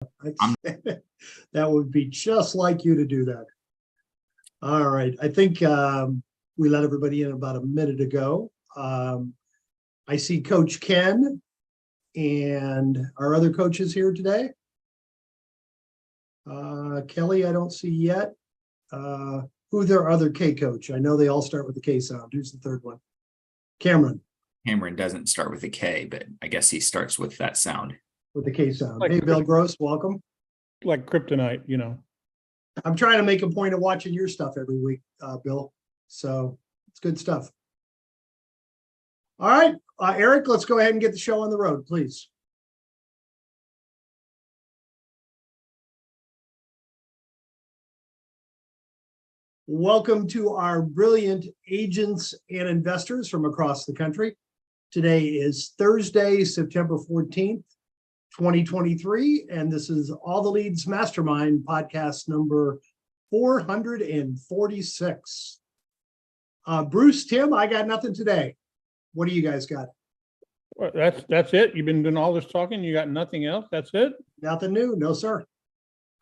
I'm That would be just like you to do that. All right. I think we let everybody in about a minute ago. I see Coach Ken and our other coaches here today. Kelly, I don't see yet. Who's their other K coach? I know they all start with the K sound. Who's the third one? Cameron Cameron doesn't start with a K, but I guess he starts with that sound. with the K sound. Like Hey, Bill Gross, welcome. Like kryptonite, you know. I'm trying to make a point of watching your stuff every week, Bill. So it's good stuff. All right, Eric, let's go ahead and get the show on the road, please. Welcome to our brilliant agents and investors from across the country. Today is Thursday, September 14th, 2023, and this is All the Leads Mastermind podcast number 446. Bruce, Tim, I got nothing today. What do you guys got? Well, that's it. You've been doing all this talking. You got nothing else. That's it. Nothing new. No, sir.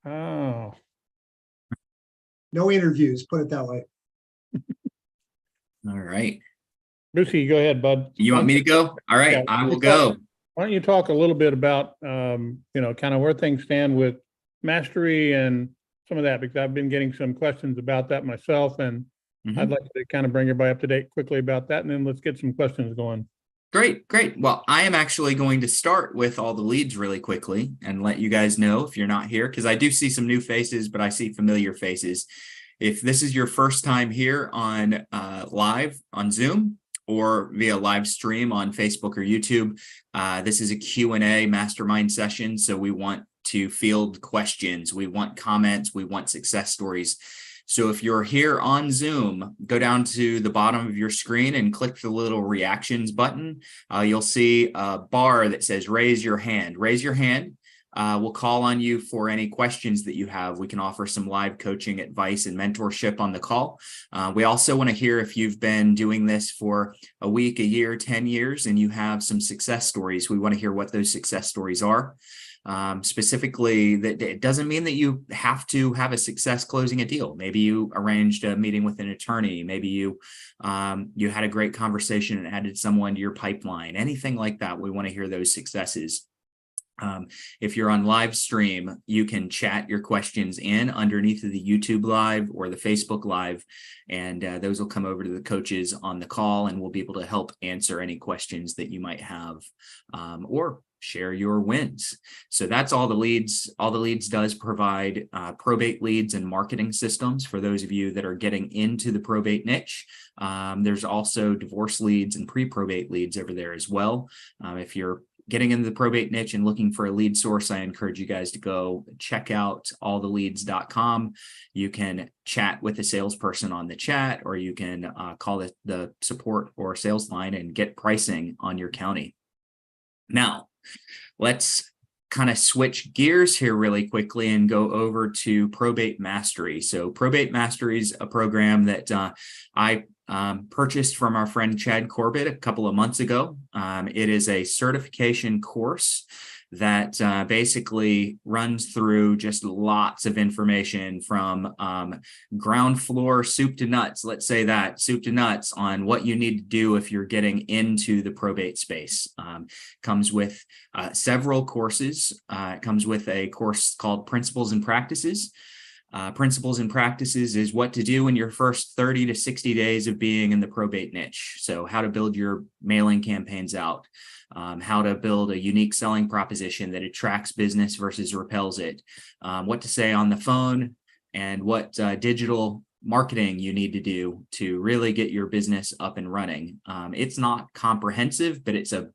Oh, No interviews, put it that way. All right. Brucey, go ahead, bud. You want me to go? All right, Yeah. I will go. Why don't you talk a little bit about, kind of where things stand with mastery and some of that, because I've been getting some questions about that myself, and I'd like to kind of bring everybody up to date quickly about that, and then let's get some questions going. Great. Well, I am actually going to start with all the leads really quickly and let you guys know if you're not here, because I do see some new faces, but I see familiar faces. If this is your first time here on live on Zoom or via live stream on Facebook or YouTube, this is a Q&A mastermind session. So we want to field questions. We want comments. We want success stories. So if you're here on Zoom, go down to the bottom of your screen and click the little reactions button. You'll see a bar that says raise your hand. Raise your hand. We'll call on you for any questions that you have. We can offer some live coaching advice and mentorship on the call. We also want to hear if you've been doing this for a week, a year, 10 years, and you have some success stories. We want to hear what those success stories are. Specifically, that it doesn't mean that you have to have a success closing a deal. Maybe you arranged a meeting with an attorney. Maybe you had a great conversation and added someone to your pipeline. Anything like that. We want to hear those successes. If you're on live stream, you can chat your questions in underneath of the YouTube live or the Facebook live, and those will come over to the coaches on the call, and we'll be able to help answer any questions that you might have, or share your wins. So that's all the leads. All the leads does provide probate leads and marketing systems for those of you that are getting into the probate niche. There's also divorce leads and pre-probate leads over there as well. If you're getting into the probate niche and looking for a lead source, I encourage you guys to go check out alltheleads.com. You can chat with a salesperson on the chat, or you can call the support or sales line and get pricing on your county. Now, let's kind of switch gears here really quickly and go over to Probate Mastery. So Probate Mastery is a program that I purchased from our friend Chad Corbett a couple of months ago. It is a certification course that basically runs through just lots of information from ground floor soup to nuts, let's say that, soup to nuts on what you need to do if you're getting into the probate space. Comes with several courses. It comes with a course called Principles and Practices. Principles and Practices is what to do in your first 30 to 60 days of being in the probate niche. So how to build your mailing campaigns out, how to build a unique selling proposition that attracts business versus repels it, what to say on the phone, and what digital marketing you need to do to really get your business up and running. It's not comprehensive, but it's a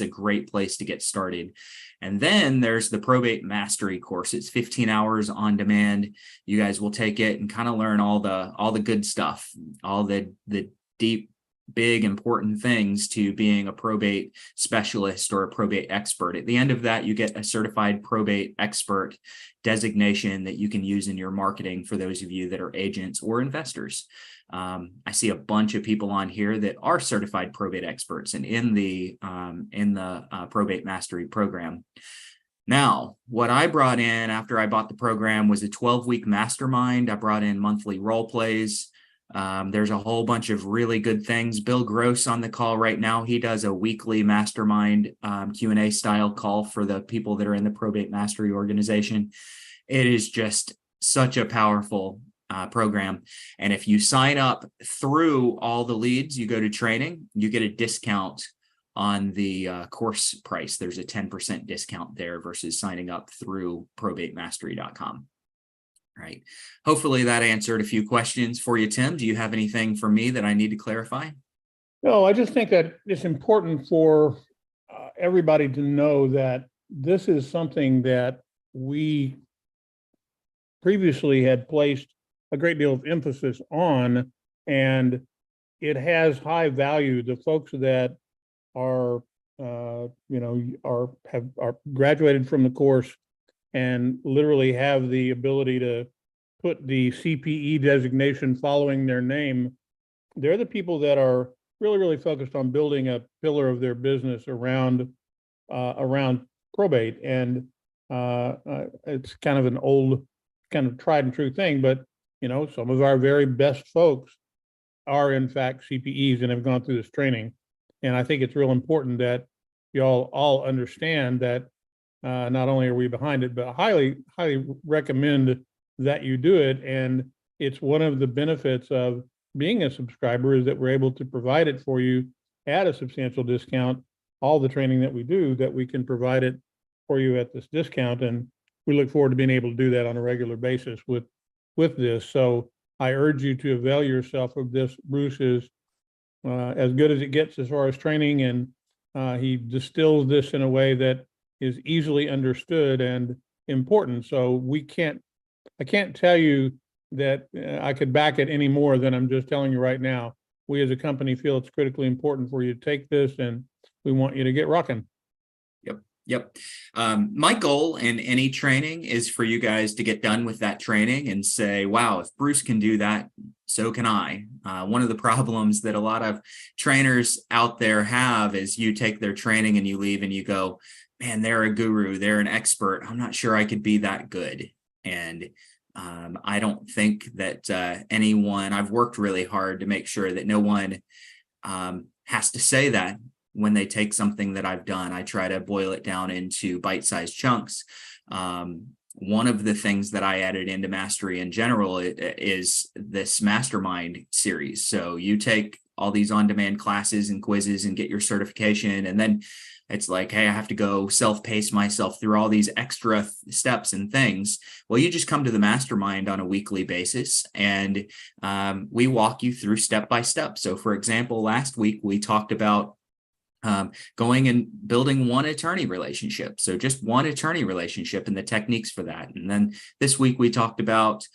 great place to get started. And then there's the Probate Mastery course. It's 15 hours on demand. You guys will take it and kind of learn all the good stuff, all the deep, big, important things to being a probate specialist or a probate expert. At the end of that, you get a certified probate expert designation that you can use in your marketing for those of you that are agents or investors. I see a bunch of people on here that are certified probate experts and in the Probate Mastery program. Now, what I brought in after I bought the program was a 12-week mastermind. I brought in monthly role plays. There's a whole bunch of really good things. Bill Gross on the call right now. He does a weekly mastermind Q&A style call for the people that are in the Probate Mastery organization. It is just such a powerful program. And if you sign up through all the leads, you go to training, you get a discount on the course price. There's a 10% discount there versus signing up through probatemastery.com. Right. Hopefully that answered a few questions for you, Tim. Do you have anything for me that I need to clarify? No, I just think that it's important for everybody to know that this is something that we previously had placed a great deal of emphasis on, and it has high value. The folks that are are graduated from the course and literally have the ability to put the CPE designation following their name, they're the people that are really, really focused on building a pillar of their business around probate. And it's kind of an old, kind of tried and true thing, but some of our very best folks are in fact CPEs and have gone through this training. And I think it's real important that y'all all understand that not only are we behind it, but highly recommend that you do it. And it's one of the benefits of being a subscriber is that we're able to provide it for you at a substantial discount. All the training that we do, that we can provide it for you at this discount. And we look forward to being able to do that on a regular basis with this. So I urge you to avail yourself of this. Bruce is as good as it gets as far as training, and he distills this in a way that is easily understood and important. So I can't tell you that I could back it any more than I'm just telling you right now. We as a company feel it's critically important for you to take this, and we want you to get rocking. Yep. My goal in any training is for you guys to get done with that training and say, wow, if Bruce can do that, so can I. One of the problems that a lot of trainers out there have is you take their training and you leave and you go, man, they're a guru, they're an expert. I'm not sure I could be that good. And I don't think that anyone, I've worked really hard to make sure that no one has to say that. When they take something that I've done, I try to boil it down into bite-sized chunks. One of the things that I added into Mastery in general is this Mastermind series. So you take all these on-demand classes and quizzes and get your certification, and then it's like, hey, I have to go self-pace myself through all these extra steps and things. Well, you just come to the Mastermind on a weekly basis, and we walk you through step by step. So for example, last week we talked about going and building one attorney relationship. So just one attorney relationship and the techniques for that. And then this week we talked about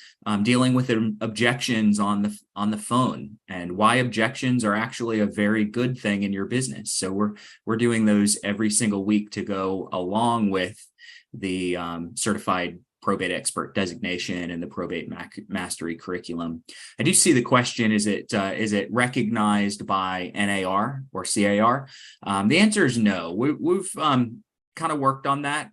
dealing with objections on the phone and why objections are actually a very good thing in your business. So we're doing those every single week to go along with the certified probate expert designation and the probate mastery curriculum. I do see the question, is it recognized by NAR or CAR? The answer is no. We've kind of worked on that.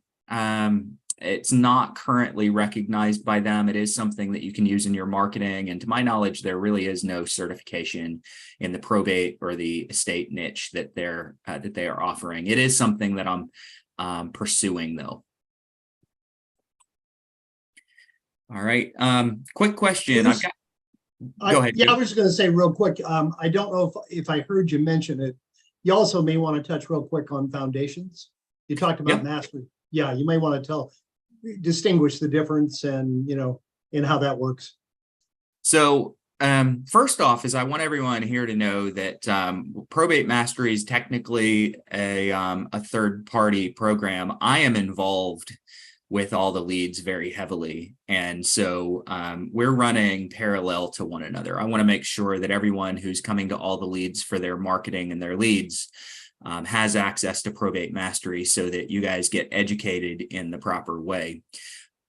It's not currently recognized by them. It is something that you can use in your marketing. And to my knowledge, there really is no certification in the probate or the estate niche that they are offering. It is something that I'm pursuing though. All right. Quick question. Go ahead. Yeah, I was just going to say real quick. I don't know if I heard you mention it. You also may want to touch real quick on foundations. You talked about mastery. Yeah, you may want to distinguish the difference and how that works. So first off is I want everyone here to know that Probate Mastery is technically a third-party program. I am involved with all the leads very heavily. And so we're running parallel to one another. I want to make sure that everyone who's coming to all the leads for their marketing and their leads has access to Probate Mastery so that you guys get educated in the proper way.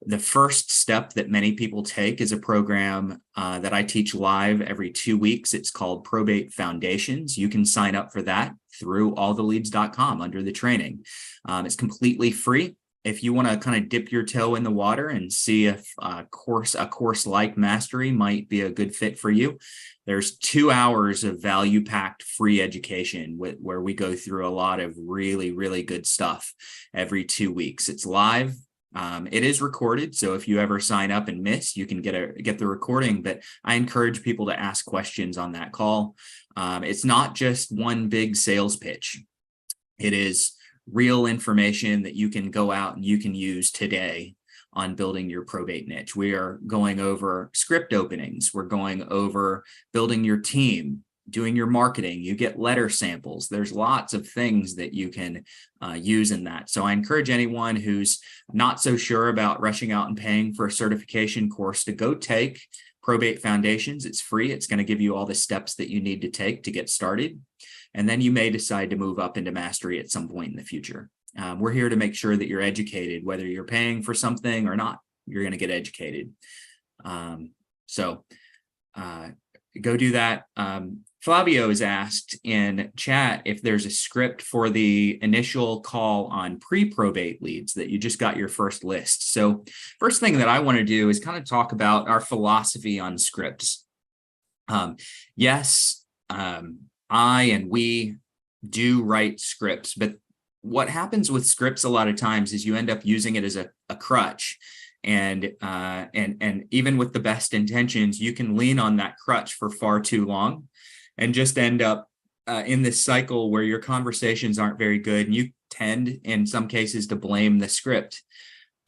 The first step that many people take is a program that I teach live every 2 weeks. It's called Probate Foundations. You can sign up for that through alltheleads.com under the training. It's completely free. if you want to kind of dip your toe in the water and see if a course like Mastery might be a good fit for you, there's 2 hours of value-packed free education where we go through a lot of really, really good stuff every 2 weeks. It's live. It is recorded, so if you ever sign up and miss, you can get the recording, but I encourage people to ask questions on that call. It's not just one big sales pitch. It is real information that you can go out and you can use today on building your probate niche. We are going over script openings. We're going over building your team, doing your marketing. You get letter samples. There's lots of things that you can use in that. So I encourage anyone who's not so sure about rushing out and paying for a certification course to go take Probate Foundations. It's free. It's going to give you all the steps that you need to take to get started. And then you may decide to move up into Mastery at some point in the future. We're here to make sure that you're educated, whether you're paying for something or not, you're going to get educated. So go do that. Flavio is asked in chat if there's a script for the initial call on pre-probate leads that you just got your first list. So first thing that I want to do is kind of talk about our philosophy on scripts. Yes, I and we do write scripts, but what happens with scripts a lot of times is you end up using it as a crutch. And even with the best intentions, you can lean on that crutch for far too long and just end up in this cycle where your conversations aren't very good. And you tend, in some cases, to blame the script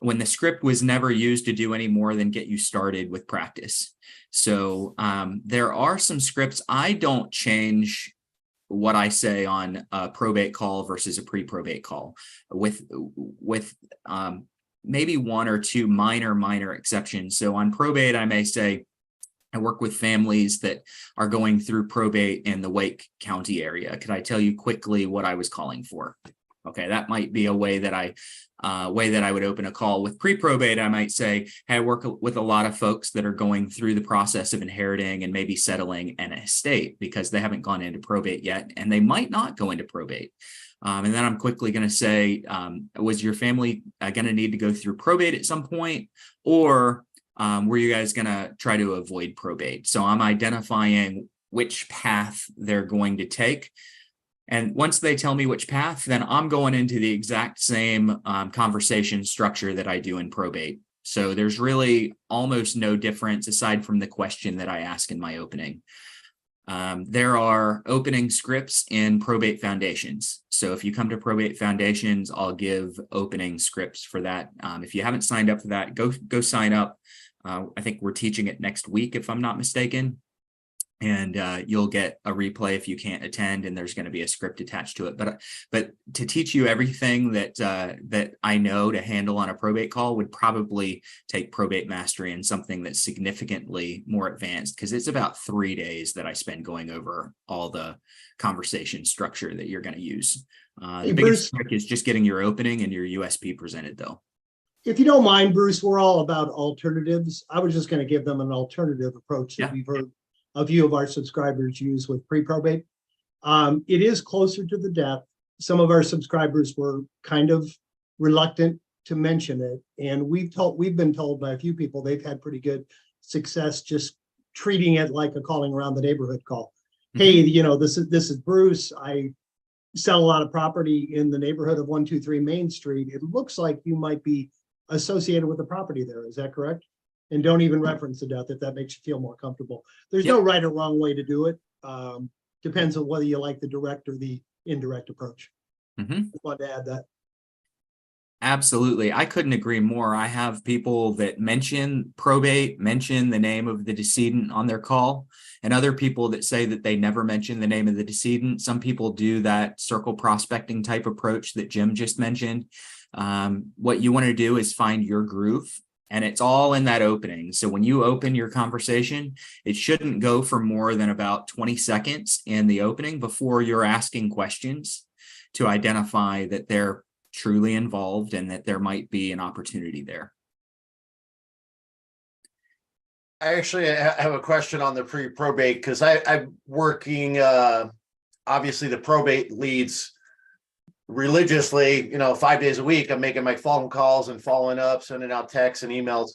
when the script was never used to do any more than get you started with practice. So there are some scripts. I don't change what I say on a probate call versus a pre-probate call with maybe one or two minor exceptions. So on probate, I may say, I work with families that are going through probate in the Wake County area. Could I tell you quickly what I was calling for? Okay, that might be a way that I would open a call. With pre-probate, I might say, hey, I work with a lot of folks that are going through the process of inheriting and maybe settling an estate because they haven't gone into probate yet, and they might not go into probate. And then I'm quickly going to say, was your family going to need to go through probate at some point, or were you guys going to try to avoid probate? So I'm identifying which path they're going to take. And once they tell me which path, then I'm going into the exact same conversation structure that I do in probate. So there's really almost no difference aside from the question that I ask in my opening. There are opening scripts in Probate Foundations. So if you come to Probate Foundations, I'll give opening scripts for that. If you haven't signed up for that, go sign up. I think we're teaching it next week, if I'm not mistaken. And you'll get a replay if you can't attend, and there's going to be a script attached to it. But to teach you everything that I know to handle on a probate call would probably take Probate Mastery and something that's significantly more advanced, because it's about 3 days that I spend going over all the conversation structure that you're going to use. The biggest trick is just getting your opening and your USP presented, though. If you don't mind, Bruce, we're all about alternatives. I was just going to give them an alternative approach that we've heard a few of our subscribers use with pre-probate. It is closer to the death. Some of our subscribers were kind of reluctant to mention it, and we've been told by a few people they've had pretty good success just treating it like a calling around the neighborhood call. Mm-hmm. Hey, this is Bruce. I sell a lot of property in the neighborhood of 123 Main Street. It looks like you might be associated with the property there. Is that correct? And don't even reference the death if that makes you feel more comfortable. There's no right or wrong way to do it. Depends on whether you like the direct or the indirect approach. Mm-hmm. I want to add that. Absolutely. I couldn't agree more. I have people that mention probate, mention the name of the decedent on their call, and other people that say that they never mention the name of the decedent. Some people do that circle prospecting type approach that Jim just mentioned. What you want to do is find your groove. And it's all in that opening. So when you open your conversation, it shouldn't go for more than about 20 seconds in the opening before you're asking questions to identify that they're truly involved and that there might be an opportunity there. I actually have a question on the pre-probate, because I'm working, obviously the probate leads religiously, 5 days a week, I'm making my phone calls and following up, sending out texts and emails.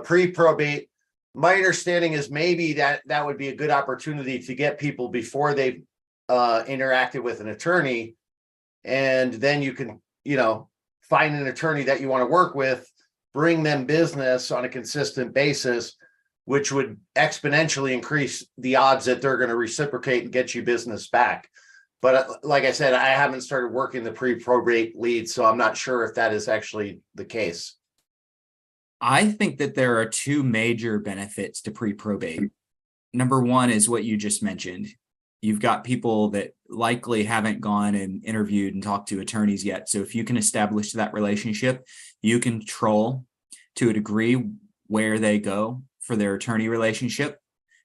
Pre-probate, my understanding is maybe that would be a good opportunity to get people before they've interacted with an attorney. And then you can, find an attorney that you want to work with, bring them business on a consistent basis, which would exponentially increase the odds that they're going to reciprocate and get you business back. But like I said, I haven't started working the pre-probate leads, so I'm not sure if that is actually the case. I think that there are two major benefits to pre-probate. Number one is what you just mentioned. You've got people that likely haven't gone and interviewed and talked to attorneys yet. So if you can establish that relationship, you control to a degree where they go for their attorney relationship.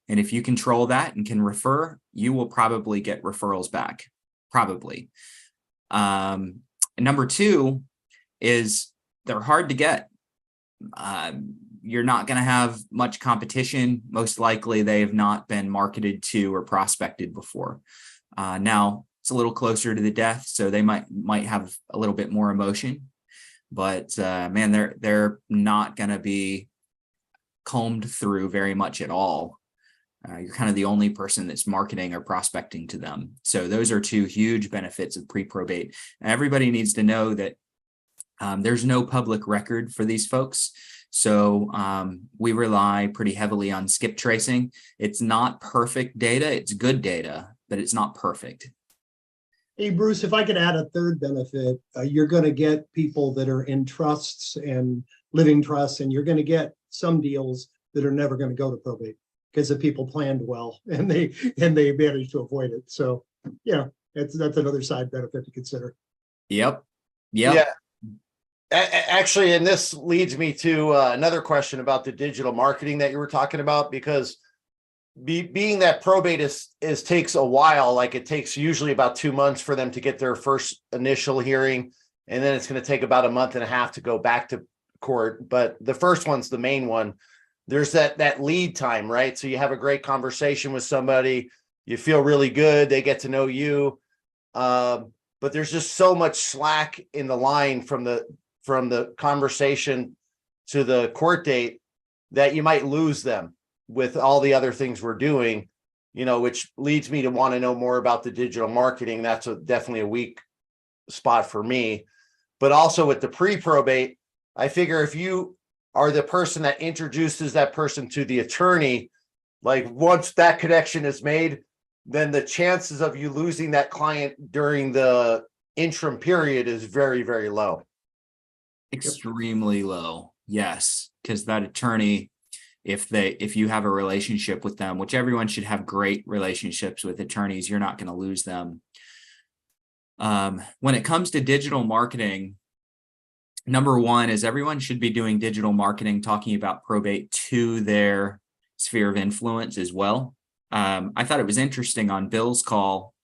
And if you control that and can refer, you will probably get referrals back, probably. And number two is they're hard to get. You're not going to have much competition. Most likely they have not been marketed to or prospected before. Now it's a little closer to the death, so they might have a little bit more emotion, but man, they're not going to be combed through very much at all. You're kind of the only person that's marketing or prospecting to them. So those are two huge benefits of pre-probate. Everybody needs to know that there's no public record for these folks. So we rely pretty heavily on skip tracing. It's not perfect data. It's good data, but it's not perfect. Hey, Bruce, if I could add a third benefit, you're going to get people that are in trusts and living trusts, and you're going to get some deals that are never going to go to probate because the people planned well and they managed to avoid it. So yeah, that's another side benefit to consider. Yep. Yeah. Actually, and this leads me to another question about the digital marketing that you were talking about, because being that probate is takes a while, like it takes usually about 2 months for them to get their first initial hearing, and then it's going to take about a month and a half to go back to court. But the first one's the main one. There's that lead time, right? So you have a great conversation with somebody, you feel really good, they get to know you, but there's just so much slack in the line from the conversation to the court date that you might lose them with all the other things we're doing, which leads me to want to know more about the digital marketing. That's definitely a weak spot for me. But also with the pre-probate, I figure if you are the person that introduces that person to the attorney, like once that connection is made, then the chances of you losing that client during the interim period is very, very low. Extremely low. Yes. Because that attorney, if you have a relationship with them, which everyone should have great relationships with attorneys, you're not going to lose them. When it comes to digital marketing, number one is everyone should be doing digital marketing, talking about probate to their sphere of influence as well. I thought it was interesting on Bill's call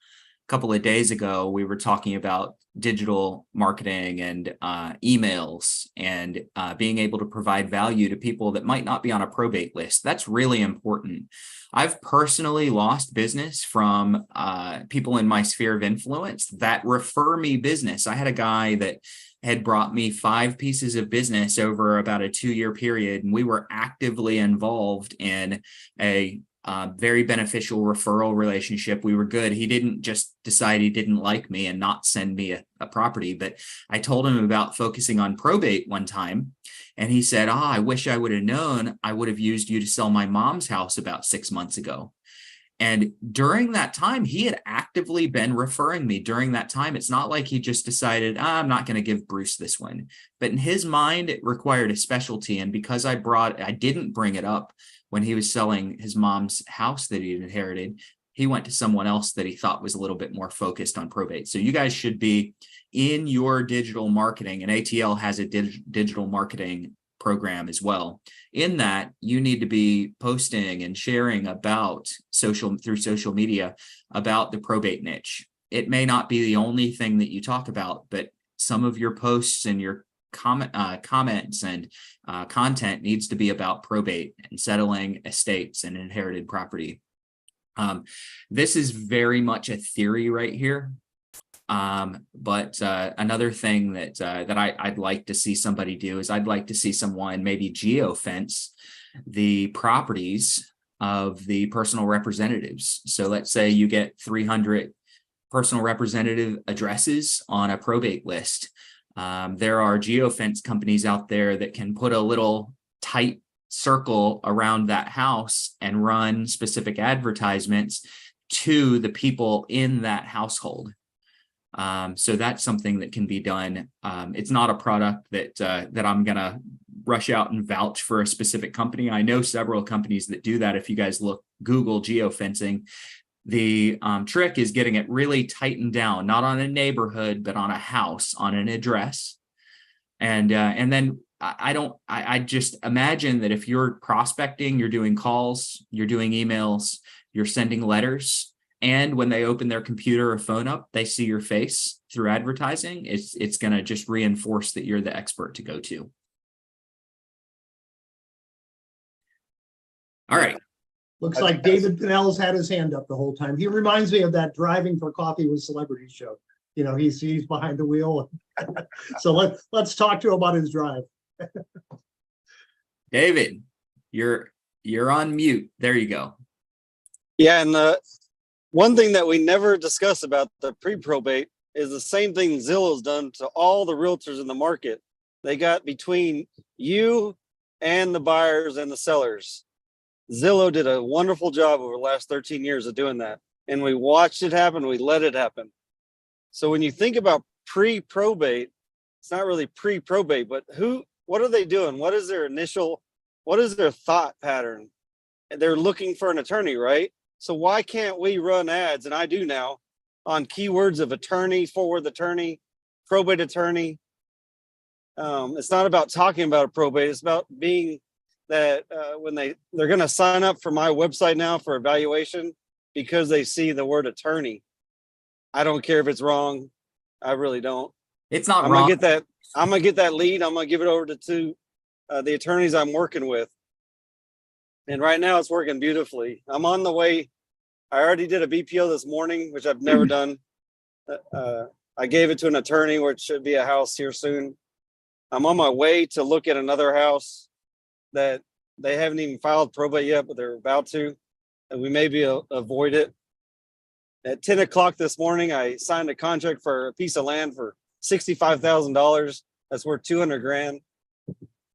a couple of days ago, we were talking about digital marketing and emails and being able to provide value to people that might not be on a probate list. That's really important. I've personally lost business from people in my sphere of influence that refer me business. I had a guy that had brought me 5 pieces of business over about a 2-year period, and we were actively involved in a very beneficial referral relationship. We were good. He didn't just decide he didn't like me and not send me a property, but I told him about focusing on probate one time, and he said, I wish I would have known. I would have used you to sell my mom's house about 6 months ago. And during that time, he had actively been referring me during that time. It's not like he just decided, I'm not going to give Bruce this one. But in his mind, it required a specialty. And because I didn't bring it up when he was selling his mom's house that he inherited, he went to someone else that he thought was a little bit more focused on probate. So you guys should be in your digital marketing, and ATL has a digital marketing program as well. In that, you need to be posting and sharing about through social media about the probate niche. It may not be the only thing that you talk about, but some of your posts and your comments and content needs to be about probate and settling estates and inherited property. This is very much a theory right here. But another thing that I'd like to see somebody do is I'd like to see someone maybe geofence the properties of the personal representatives. So let's say you get 300 personal representative addresses on a probate list. There are geofence companies out there that can put a little tight circle around that house and run specific advertisements to the people in that household. So that's something that can be done. It's not a product that I'm gonna rush out and vouch for a specific company. I know several companies that do that. If you guys Google geofencing, the trick is getting it really tightened down, not on a neighborhood, but on a house, on an address. And then I just imagine that if you're prospecting, you're doing calls, you're doing emails, you're sending letters, and when they open their computer or phone up, they see your face through advertising, it's going to just reinforce that you're the expert to go to. All right. Looks like David Pinnell's had his hand up the whole time. He reminds me of that Driving for Coffee with Celebrities show. You know, he's behind the wheel. So let's talk to him about his drive. David, you're on mute. There you go. Yeah, and one thing that we never discuss about the pre-probate is the same thing Zillow's done to all the realtors in the market. They got between you and the buyers and the sellers. Zillow did a wonderful job over the last 13 years of doing that. And we watched it happen. We let it happen. So when you think about pre-probate, it's not really pre-probate, but what are they doing? What is their thought pattern? They're looking for an attorney, right? So why can't we run ads, and I do now, on keywords of attorney, forward attorney, probate attorney? It's not about talking about a probate. It's about being that when they're going to sign up for my website now for evaluation because they see the word attorney. I don't care if it's wrong. I really don't. It's not wrong. I'm gonna get that lead. I'm gonna give it over to the attorneys I'm working with. And right now it's working beautifully. I'm on the way. I already did a BPO this morning, which I've never done. I gave it to an attorney, which should be a house here soon. I'm on my way to look at another house that they haven't even filed probate yet, but they're about to, and we maybe avoid it. At 10 o'clock this morning, I signed a contract for a piece of land for $65,000. That's worth 200 grand.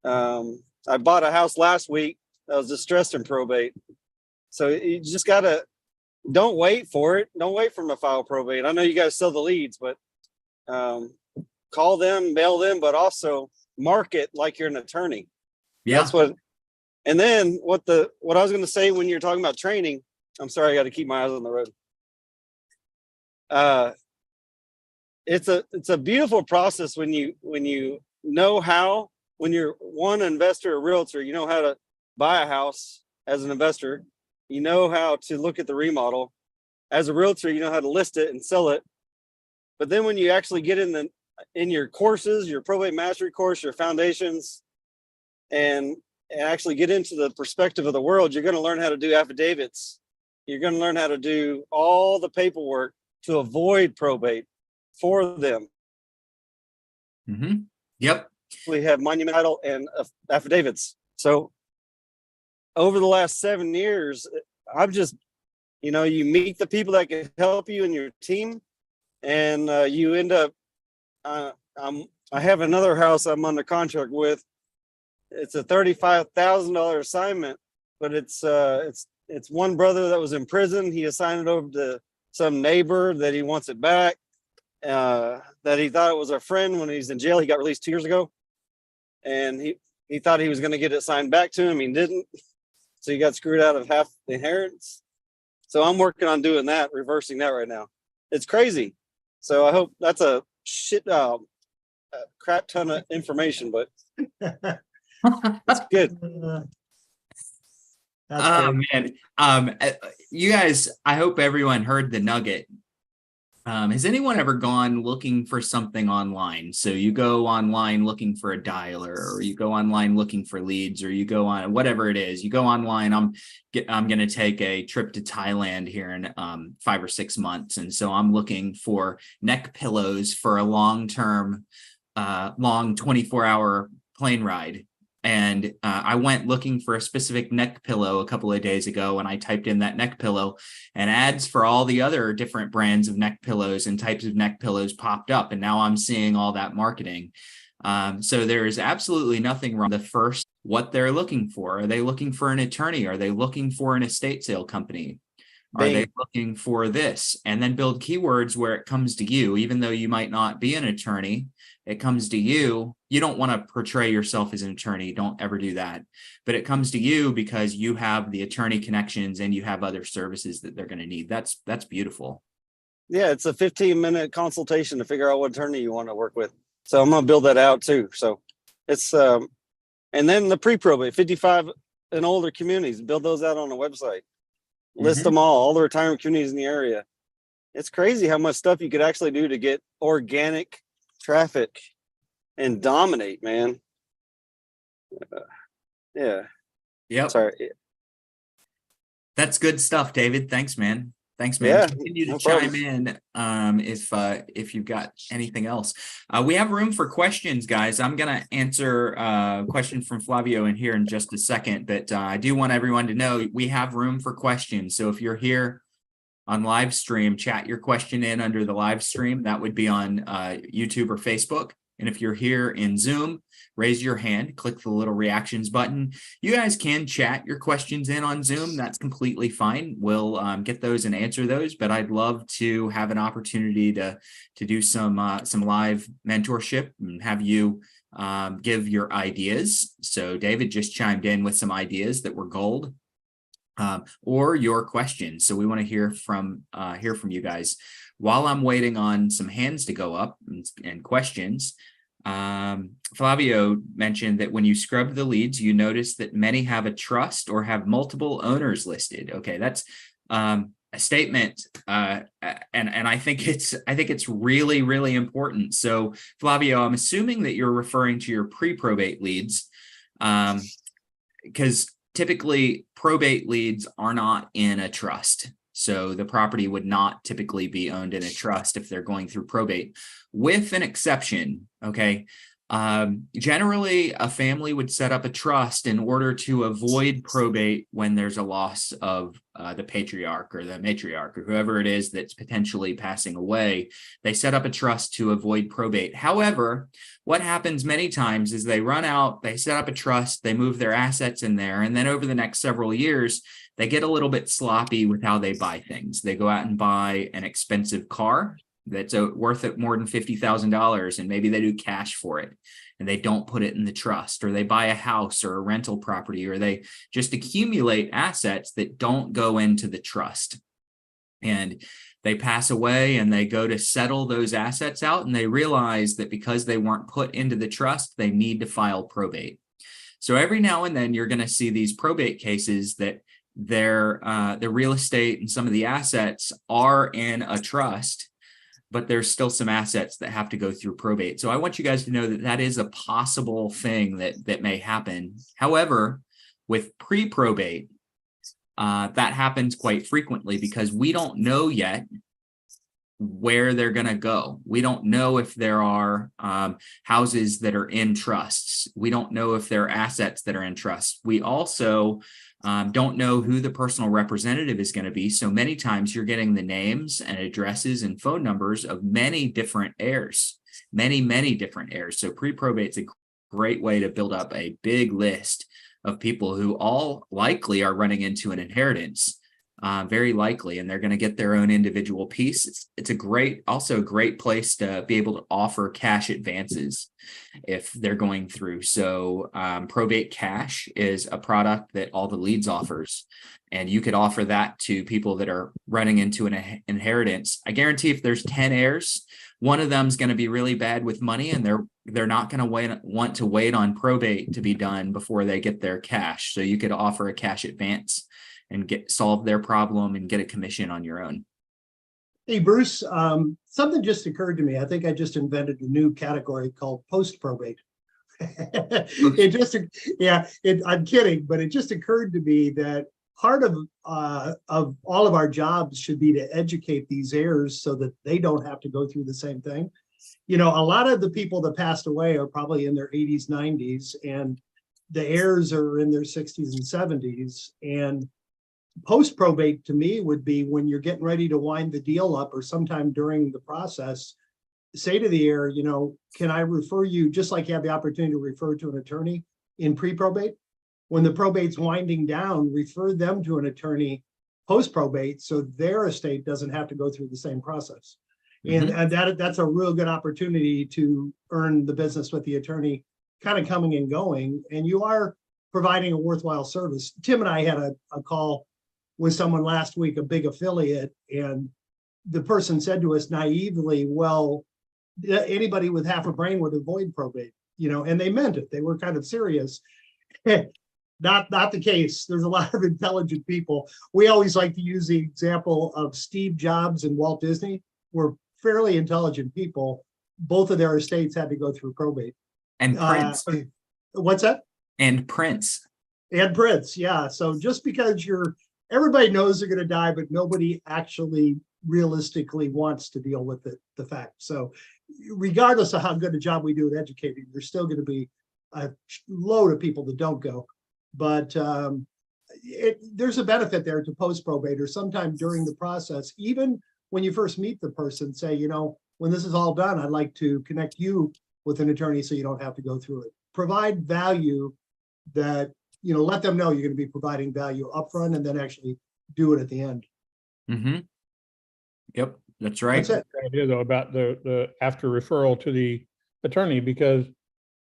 I bought a house last week that was distressed in probate. So you just don't wait for it. Don't wait for them to file probate. I know you guys sell the leads, but call them, mail them, but also market like you're an attorney. Yeah. And then what I was going to say when you're talking about training, I'm sorry, I got to keep my eyes on the road. It's a beautiful process when you know how, when you're one investor or realtor, you know how to buy a house as an investor, you know how to look at the remodel. As a realtor, you know how to list it and sell it. But then when you actually get in your courses, your probate mastery course, your foundations, and actually get into the perspective of the world, you're going to learn how to do affidavits. You're going to learn how to do all the paperwork to avoid probate for them. Mm-hmm. Yep. We have monument title and affidavits. So over the last 7 years, I've just, you meet the people that can help you in your team, and you end up, I have another house I'm under contract with. It's a $35,000 assignment, but it's one brother that was in prison. He assigned it over to some neighbor that he wants it back, that he thought it was a friend when he's in jail. He got released 2 years ago, and he thought he was going to get it signed back to him. He didn't. So he got screwed out of half the inheritance. So I'm working on doing that, reversing that right now. It's crazy. So I hope that's a crap ton of information, but that's good. That's man. You guys, I hope everyone heard the nugget. Has anyone ever gone looking for something online? So you go online looking for a dialer, or you go online looking for leads, or you go on whatever it is. You go online. I'm going to take a trip to Thailand here in 5 or 6 months, and so I'm looking for neck pillows for a long 24-hour plane ride. And I went looking for a specific neck pillow a couple of days ago, and I typed in that neck pillow, and ads for all the other different brands of neck pillows and types of neck pillows popped up. And now I'm seeing all that marketing. So there is absolutely nothing wrong. The first, what they're looking for. Are they looking for an attorney? Are they looking for an estate sale company? Are they looking for this? And then build keywords where it comes to you, even though you might not be an attorney. It comes to you. You don't want to portray yourself as an attorney. Don't ever do that. But it comes to you because you have the attorney connections and you have other services that they're going to need. That's beautiful. Yeah, it's a 15-minute consultation to figure out what attorney you want to work with. So I'm going to build that out too. So it's and then the pre-probate 55 and older communities, build those out on a website. List them all the retirement communities in the area. It's crazy how much stuff you could actually do to get organic traffic and dominate, man. Yeah. Yep. Sorry. That's good stuff, David. Thanks, man. Thanks, man. Yeah, Continue to no chime problem. in if you've got anything else. We have room for questions, guys. I'm going to answer a question from Flavio in here in just a second, but I do want everyone to know we have room for questions. So if you're here on live stream, chat your question in under the live stream. That would be on YouTube or Facebook. And if you're here in Zoom, raise your hand, click the little reactions button. You guys can chat your questions in on Zoom. That's completely fine. We'll get those and answer those, but I'd love to have an opportunity to do some live mentorship and have you give your ideas. So David just chimed in with some ideas that were gold. Or your questions. So we want to hear from you guys. While I'm waiting on some hands to go up and questions, Flavio mentioned that when you scrub the leads, you notice that many have a trust or have multiple owners listed. Okay, that's a statement, and I think it's really, really important. So Flavio, I'm assuming that you're referring to your pre-probate leads, because typically probate leads are not in a trust. So the property would not typically be owned in a trust if they're going through probate, with an exception. Okay. Generally, a family would set up a trust in order to avoid probate when there's a loss of the patriarch or the matriarch or whoever it is that's potentially passing away. They set up a trust to avoid probate. However, what happens many times is they run out, they set up a trust, they move their assets in there, and then over the next several years, they get a little bit sloppy with how they buy things. They go out and buy an expensive car that's worth it more than $50,000, and maybe they do cash for it and they don't put it in the trust, or they buy a house or a rental property, or they just accumulate assets that don't go into the trust. And they pass away and they go to settle those assets out, and they realize that because they weren't put into the trust, they need to file probate. So every now and then you're going to see these probate cases that the real estate and some of the assets are in a trust, but there's still some assets that have to go through probate. So I want you guys to know that that is a possible thing that may happen. However, with pre-probate, that happens quite frequently because we don't know yet where they're going to go. We don't know if there are houses that are in trusts. We don't know if there are assets that are in trusts. We also don't know who the personal representative is going to be. So many times you're getting the names and addresses and phone numbers of many different heirs, many different heirs. So pre-probate's a great way to build up a big list of people who all likely are running into an inheritance, very likely, and they're going to get their own individual piece. It's also a great place to be able to offer cash advances if they're going through. So probate cash is a product that All the Leads offers, and you could offer that to people that are running into an inheritance. I guarantee if there's 10 heirs, one of them is going to be really bad with money, and they're not going to want to wait on probate to be done before they get their cash. So you could offer a cash advance and solve their problem and get a commission on your own. Hey, Bruce, something just occurred to me. I think I just invented a new category called post-probate. It just, yeah, I'm kidding, but it just occurred to me that part of all of our jobs should be to educate these heirs so that they don't have to go through the same thing. You know, a lot of the people that passed away are probably in their 80s, 90s, and the heirs are in their 60s and 70s. And post probate to me would be when you're getting ready to wind the deal up or sometime during the process, say to the heir, you know, can I refer you, just like you have the opportunity to refer to an attorney in pre-probate, when the probate's winding down, refer them to an attorney post-probate so their estate doesn't have to go through the same process. And that's a real good opportunity to earn the business with the attorney kind of coming and going. And you are providing a worthwhile service. Tim and I had a call with someone last week, a big affiliate, and the person said to us naively, well, anybody with half a brain would avoid probate, you know, and they meant it. They were kind of serious. Not the case. There's a lot of intelligent people. We always like to use the example of Steve Jobs and Walt Disney were fairly intelligent people. Both of their estates had to go through probate. And Prince. What's that? And Prince. And Prince, yeah. So just because everybody knows they're going to die, but nobody actually realistically wants to deal with the fact. So regardless of how good a job we do at educating, there's still going to be a load of people that don't go. But there's a benefit there to post probate or sometime during the process, even when you first meet the person, say, you know, when this is all done, I'd like to connect you with an attorney so you don't have to go through it. Provide value that, you know, let them know you're going to be providing value upfront and then actually do it at the end. Yep, that's right. That's it. Idea though about the after referral to the attorney, because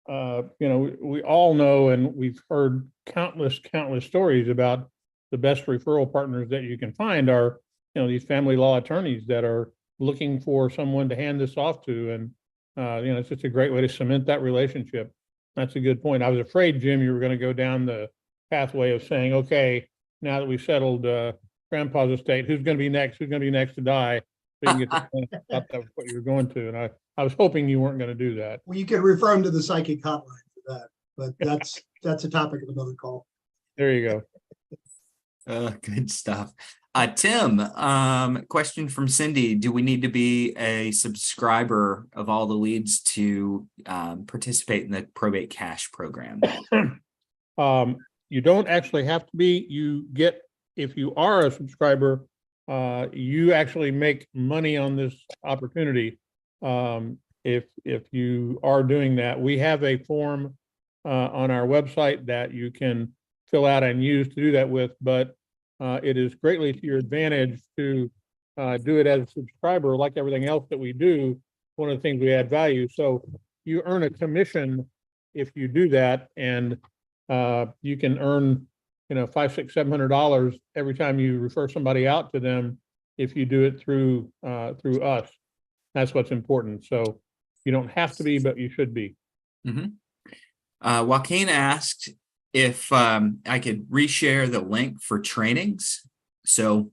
you know, we all know and we've heard countless stories about the best referral partners that you can find are, you know, these family law attorneys that are looking for someone to hand this off to. And you know, it's just a great way to cement that relationship. That's a good point. I was afraid, Jim, you were going to go down the pathway of saying, okay, now that we've settled grandpa's estate, who's going to be next? Who's going to be next to die? So you can get to think about that was what you were going to. And I was hoping you weren't going to do that. Well, you can refer them to the psychic hotline for that, but that's a topic of another call. There you go. Good stuff. Tim, question from Cindy. Do we need to be a subscriber of All the Leads to participate in the probate cash program? You don't actually have to be. You get, if you are a subscriber, you actually make money on this opportunity. If you are doing that, we have a form on our website that you can fill out and use to do that with, but it is greatly to your advantage to do it as a subscriber. Like everything else that we do, one of the things we add value. So you earn a commission if you do that, and you can earn, you know, $500, $600, $700 every time you refer somebody out to them if you do it through us. That's what's important. So you don't have to be, but you should be. Joaquin asked if I could reshare the link for trainings. So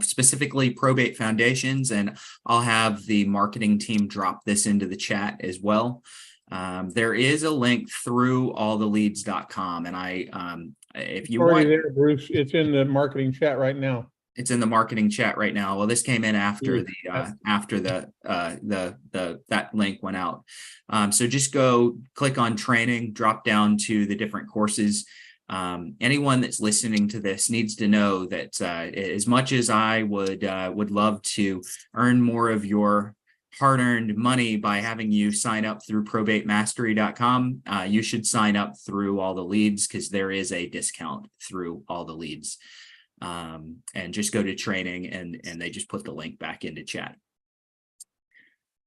specifically probate foundations, and I'll have the marketing team drop this into the chat as well. There is a link through alltheleads.com, and if you want there, Bruce, it's in the marketing chat right now. It's in the marketing chat right now. Well, this came in after that link went out. So just go click on training, drop down to the different courses. Anyone that's listening to this needs to know that as much as I would love to earn more of your hard-earned money by having you sign up through probatemastery.com, you should sign up through All the Leads, because there is a discount through All the Leads. And just go to training and they just put the link back into chat.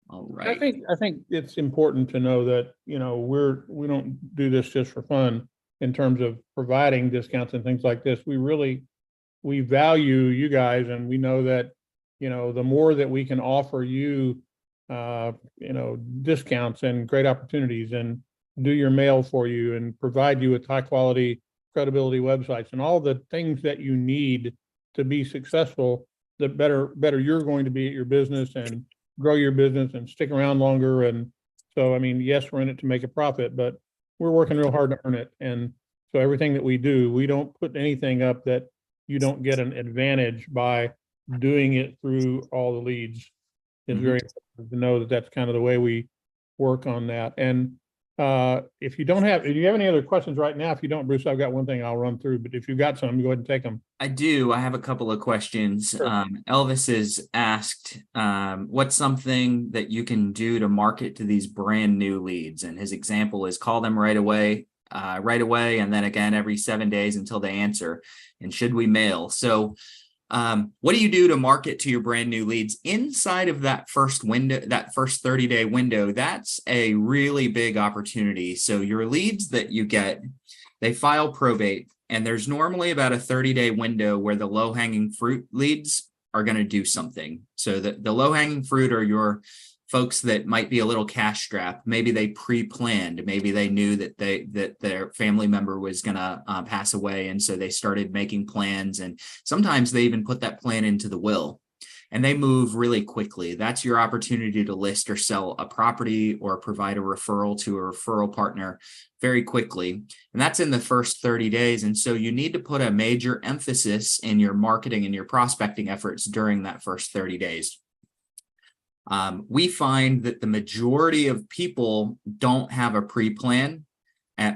All right. I think it's important to know that, you know, we don't do this just for fun in terms of providing discounts and things like this. We value you guys, and we know that, you know, the more that we can offer you, you know, discounts and great opportunities and do your mail for you and provide you with high quality credibility websites and all the things that you need to be successful, the better you're going to be at your business and grow your business and stick around longer. And so, I mean, yes, we're in it to make a profit, but we're working real hard to earn it. And so everything that we do, we don't put anything up that you don't get an advantage by doing it through all the leads. It's very important to know that that's kind of the way we work on that. And if you have any other questions right now? If you don't, Bruce, I've got one thing I'll run through, but if you got some, go ahead and take them. I do. I have a couple of questions. Sure. Elvis has asked, what's something that you can do to market to these brand new leads? And his example is call them right away, and then again every 7 days until they answer. And should we mail? So what do you do to market to your brand new leads inside of that first window, that first 30-day window? That's a really big opportunity. So your leads that you get, they file probate, and there's normally about a 30-day window where the low-hanging fruit leads are going to do something. So the low-hanging fruit are your folks that might be a little cash strapped. Maybe they pre-planned. Maybe they knew that their family member was going to pass away, and so they started making plans. And sometimes they even put that plan into the will, and they move really quickly. That's your opportunity to list or sell a property or provide a referral to a referral partner very quickly. And that's in the first 30 days. And so you need to put a major emphasis in your marketing and your prospecting efforts during that first 30 days. We find that the majority of people don't have a pre-plan,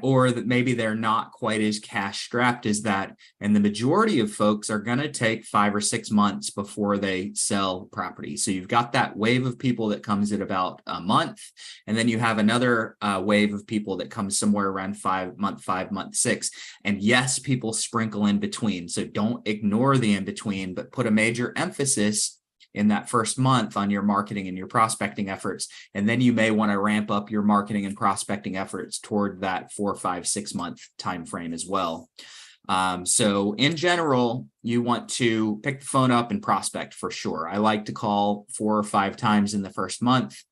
or that maybe they're not quite as cash strapped as that. And the majority of folks are going to take 5 or 6 months before they sell property. So you've got that wave of people that comes at about a month. And then you have another wave of people that comes somewhere around month 6. And yes, people sprinkle in between. So don't ignore the in between, but put a major emphasis in that first month on your marketing and your prospecting efforts. And then you may want to ramp up your marketing and prospecting efforts toward that 4, 5, 6 month time frame as well. So in general, you want to pick the phone up and prospect for sure. I like to call 4 or 5 times in the first month.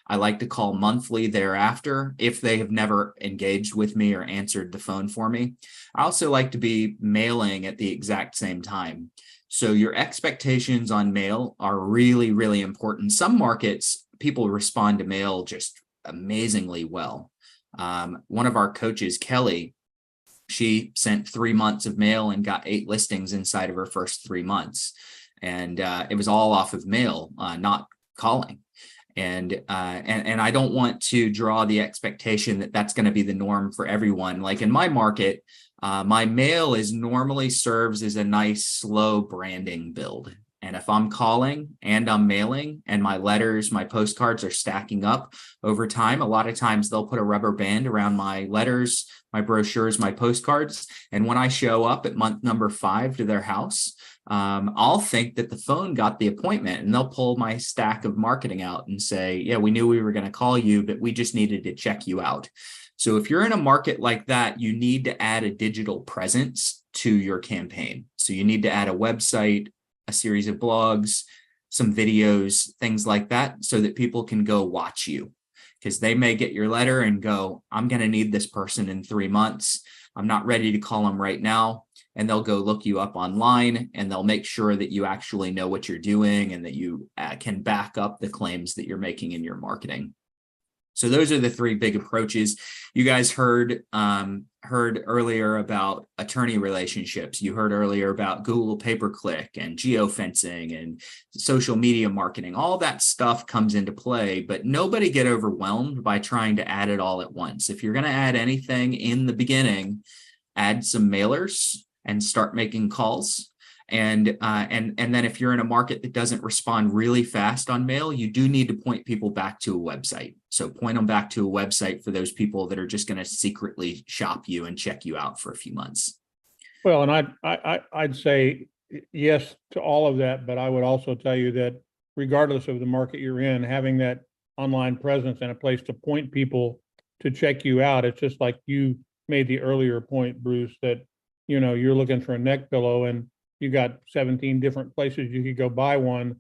I like to call monthly thereafter if they have never engaged with me or answered the phone for me. I also like to be mailing at the exact same time. So your expectations on mail are really, really important. Some markets, people respond to mail just amazingly well. One of our coaches, Kelly, she sent 3 months of mail and got 8 listings inside of her first 3 months. And it was all off of mail, not calling. And I don't want to draw the expectation that that's going to be the norm for everyone. Like in my market, my mail normally serves as a nice slow branding build. And if I'm calling and I'm mailing and my letters, my postcards are stacking up over time, a lot of times they'll put a rubber band around my letters, my brochures, my postcards. And when I show up at month number 5 to their house, I'll think that the phone got the appointment, and they'll pull my stack of marketing out and say, yeah, we knew we were going to call you, but we just needed to check you out. So if you're in a market like that, you need to add a digital presence to your campaign. So you need to add a website, a series of blogs, some videos, things like that, so that people can go watch you, because they may get your letter and go, I'm going to need this person in 3 months. I'm not ready to call them right now. And they'll go look you up online, and they'll make sure that you actually know what you're doing and that you can back up the claims that you're making in your marketing. So those are the 3 big approaches. You guys heard earlier about attorney relationships. You heard earlier about Google pay-per-click and geofencing and social media marketing. All that stuff comes into play, but nobody get overwhelmed by trying to add it all at once. If you're going to add anything in the beginning, add some mailers and start making calls. And then if you're in a market that doesn't respond really fast on mail, you do need to point people back to a website. So point them back to a website for those people that are just going to secretly shop you and check you out for a few months. Well, and I'd say yes to all of that, but I would also tell you that regardless of the market you're in, having that online presence and a place to point people to check you out, it's just like you made the earlier point, Bruce, that, you know, you're looking for a neck pillow and you got 17 different places you could go buy one.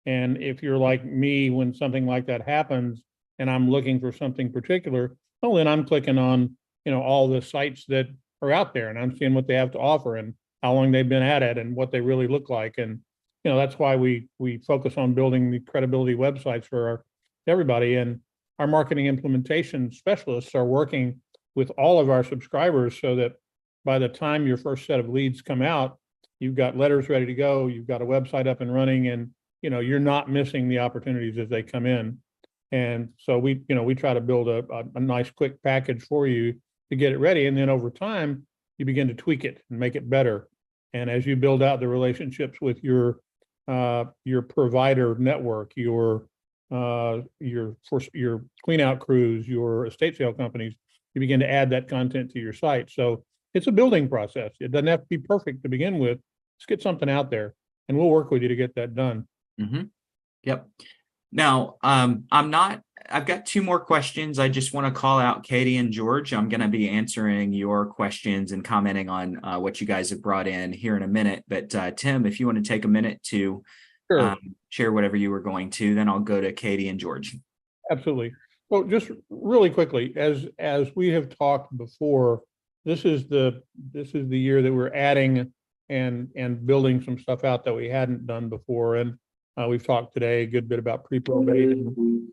And if you're like me, when something like that happens and I'm looking for something particular, well, then I'm clicking on, you know, all the sites that are out there, and I'm seeing what they have to offer and how long they've been at it and what they really look like. And, that's why we focus on building the credibility websites for everybody. And our marketing implementation specialists are working with all of our subscribers so that by the time your first set of leads come out, you've got letters ready to go, you've got a website up and running, and you're not missing the opportunities as they come in. And so we try to build a nice quick package for you to get it ready. And then over time, you begin to tweak it and make it better. And as you build out the relationships with your provider network, your clean out crews, your estate sale companies, you begin to add that content to your site. So it's a building process. It doesn't have to be perfect to begin with. Let's get something out there, and we'll work with you to get that done. Mm-hmm. Yep. Now, I've got two more questions. I just want to call out Katie and George. I'm going to be answering your questions and commenting on what you guys have brought in here in a minute. But Tim, if you want to take a minute to share whatever you were going to, then I'll go to Katie and George. Absolutely. Well, just really quickly, as we have talked before, this is the year that we're adding and building some stuff out that we hadn't done before. And we've talked today a good bit about pre-probate.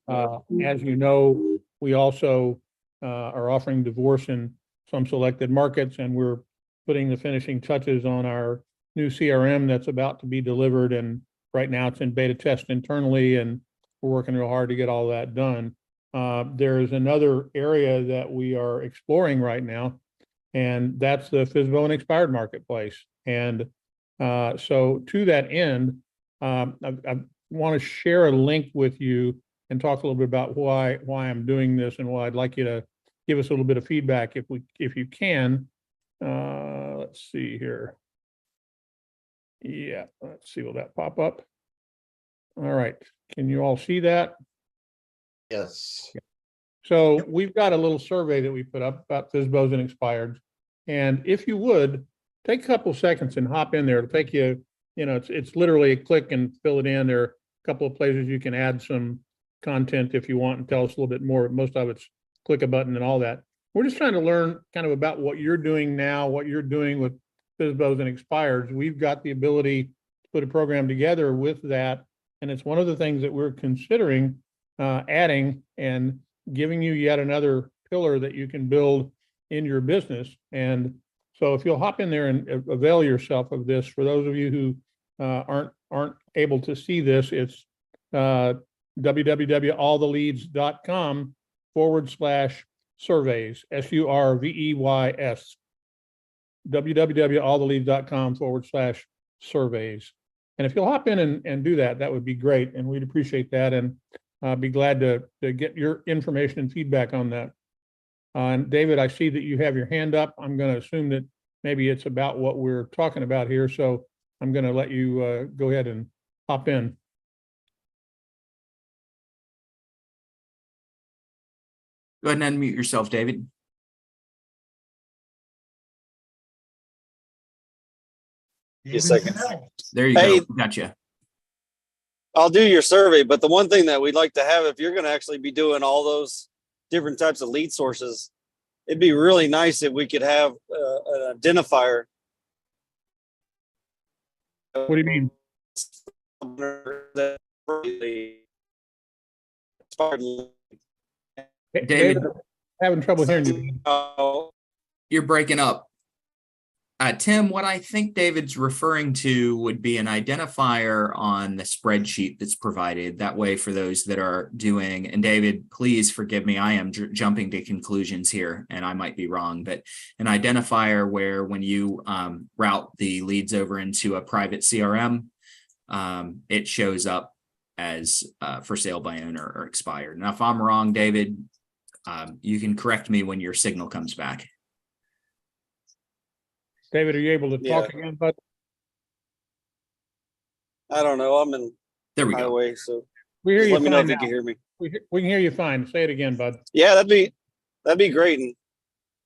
As you know, we also are offering divorce in some selected markets, and we're putting the finishing touches on our new CRM that's about to be delivered. And right now it's in beta test internally, and we're working real hard to get all that done. There's another area that we are exploring right now, and that's the FSBO and expired marketplace. And so to that end, I want to share a link with you and talk a little bit about why I'm doing this and why I'd like you to give us a little bit of feedback if you can. Let's see here. Yeah, let's see, will that pop up? All right, can you all see that? Yes. So we've got a little survey that we put up about FSBOs and expireds. And if you would, take a couple of seconds and hop in there. It'll take you, it's literally a click and fill it in. There are a couple of places you can add some content if you want and tell us a little bit more. Most of it's click a button and all that. We're just trying to learn kind of about what you're doing now, what you're doing with FSBOs and expireds. We've got the ability to put a program together with that. And it's one of the things that we're considering adding and giving you yet another pillar that you can build in your business. And so if you'll hop in there and avail yourself of this, for those of you who aren't able to see this, it's www.alltheleads.com/surveys, SURVEYS, www.alltheleads.com/surveys. And if you'll hop in and do that, that would be great. And we'd appreciate that. And be glad to get your information and feedback on that. And David, I see that you have your hand up. I'm going to assume that maybe it's about what we're talking about here. So I'm going to let you go ahead and hop in. Go ahead and unmute yourself, David. A second. There you go. Gotcha. I'll do your survey, but the one thing that we'd like to have, if you're going to actually be doing all those different types of lead sources, it'd be really nice if we could have an identifier. What do you mean? David, having trouble hearing you. You're breaking up. Tim, what I think David's referring to would be an identifier on the spreadsheet that's provided. That way, for those that are doing, and David, please forgive me, I am jumping to conclusions here, and I might be wrong, but an identifier where when you route the leads over into a private CRM, it shows up as for sale by owner or expired. Now, if I'm wrong, David, you can correct me when your signal comes back. David, are you able to talk again, bud? I don't know. I'm in highway, so we hear you. Let me know if you can hear me. We can hear you fine. Say it again, bud. Yeah, that'd be great. And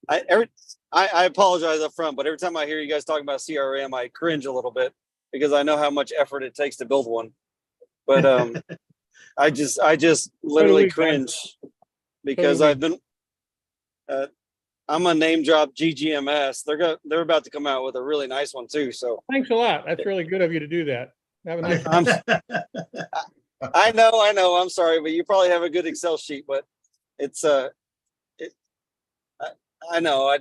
I apologize up front, but every time I hear you guys talking about CRM, I cringe a little bit because I know how much effort it takes to build one. But I just literally cringe because I've been. I'm a name drop GGMS. They're about to come out with a really nice one too. So thanks a lot. That's really good of you to do that. Have a nice. I know. I'm sorry, but you probably have a good Excel sheet, but it's I know.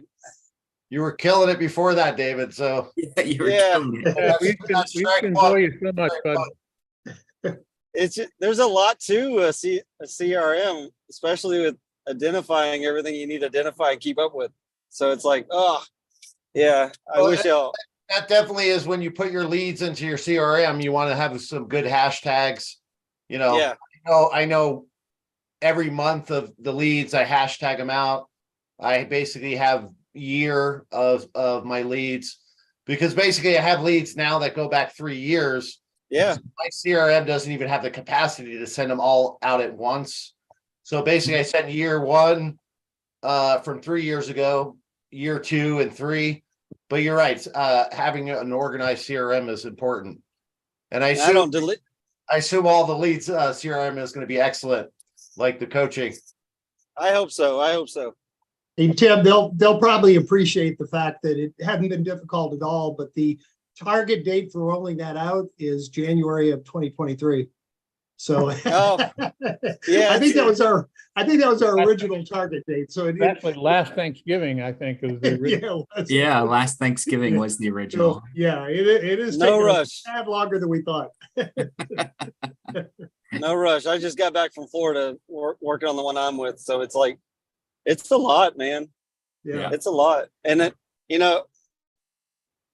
You were killing it before that, David. So Yeah, you were Yeah. killing it. Yeah, we that's can strike enjoy one. you so much, bud. It's just, there's a lot to a CRM, especially with identifying everything you need to identify and keep up with. So it's like, oh, yeah, I Well, wish y'all. that definitely is when you put your leads into your CRM, you want to have some good hashtags. You know, Yeah. I know every month of the leads, I hashtag them out. I basically have year of my leads because basically I have leads now that go back 3 years. Yeah. My CRM doesn't even have the capacity to send them all out at once. So basically I sent year one from 3 years ago, year 2 and 3. But you're right. Having an organized CRM is important. And I I don't assume, delete. I assume all the leads CRM is going to be excellent, like the coaching. I hope so. I hope so. Hey, Tim, they'll probably appreciate the fact that it hadn't been difficult at all, but the target date for rolling that out is January of 2023. So Oh, yeah. I think that was our That's- original target date. So it Actually, last Thanksgiving, I think, is the original. yeah, it was. Yeah, last Thanksgiving was the original. So, yeah, it is No taking rush. a tad longer than we thought. No rush. I just got back from Florida working on the one I'm with. So it's like, it's a lot, man. Yeah. It's a lot. And it, you know,